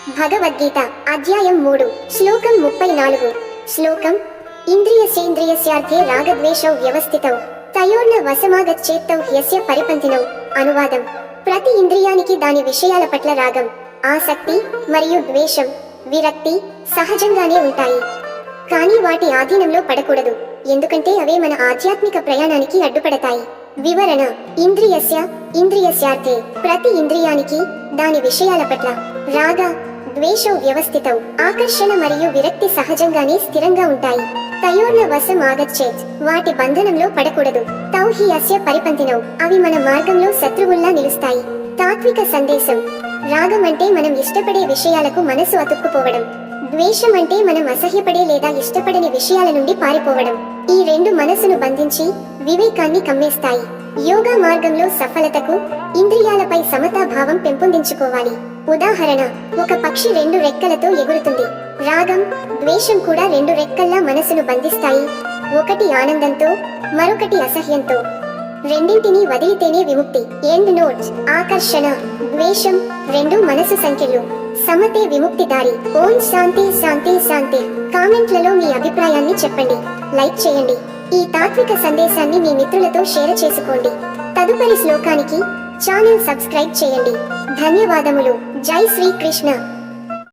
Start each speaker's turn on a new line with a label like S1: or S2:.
S1: భగవద్గీత అధ్యాయం 3 శ్లోకం 34 శ్లోకం ఇంద్రియస్యేంద్రియస్యార్థే రాగద్వేషౌ వ్యవస్థితౌ తయోర్న వశమాగచ్చేత్తౌ హ్యస్య పరిపంతినౌ. అనువాదం: ప్రతి ఇంద్రియానికి దాని విషయాల పట్ల రాగం, ఆసక్తి మరియు ద్వేషం, విరక్తి సహజంగానే ఉంటాయి. కానీ వాటి ఆధీనంలో పడకూడదు, ఎందుకంటే అవే మన ఆధ్యాత్మిక ప్రయాణానికి అడ్డుపడతాయి. వివరణ: ఇంద్రియస్యార్థే ప్రతి ఇంద్రియానికి దాని విషయాల పట్ల రాగ ద్వేషౌ వ్యవస్థితౌ ఆకర్షణ మరియు విరక్తి సహజంగానే స్థిరంగా ఉంటాయి. తయోర్న వశం ఆగచ్చేత్ వాటి బంధనంలో పడకూడదు. తౌ హి అస్య పరిపంతినౌ అవి మన మార్గంలో శత్రువుల్లా నిలుస్తాయి. తాత్విక సందేశం: రాగం అంటే మనం ఇష్టపడే విషయాలకు మనసు అతుక్కుపోవడం, ద్వేషం అంటే మనం అసహ్యపడే లేదా ఇష్టపడని విషయాల నుండి పారిపోవడం. ఈ రెండు మనసును బంధించి వివేకాన్ని కమ్మేస్తాయి. యోగా మార్గంలో సఫలతకు ఇంద్రియాలపై సమతా భావం పెంపొందించుకోవాలి. ఉదాహరణ: ఒక పక్షి రెండు రెక్కలతో ఎగురుతుంది. రాగం, ద్వేషం కూడా రెండు రెక్కల్లా మనసును బంధిస్తాయి. ఒకటి ఆనందంతో, మరొకటి అసహ్యంతో. రెండింటినీ వదిలితేనే విముక్తి. End note. ఆకర్షణ, ద్వేషం రెండు మనసు సంఖ్యలు, సమతే విముక్తి దారి. ఓం శాంతి శాంతి శాంతి. కామెంట్లలో మీ అభిప్రాయాన్ని చెప్పండి, లైక్ చేయండి. ఈ తాత్విక సందేశాన్ని మీ మిత్రులతో షేర్ చేసుకోండి. తదుపరి శ్లోకానికి ఛానల్ సబ్స్క్రైబ్ చేయండి. ధన్యవాదములు. జై శ్రీ కృష్ణ.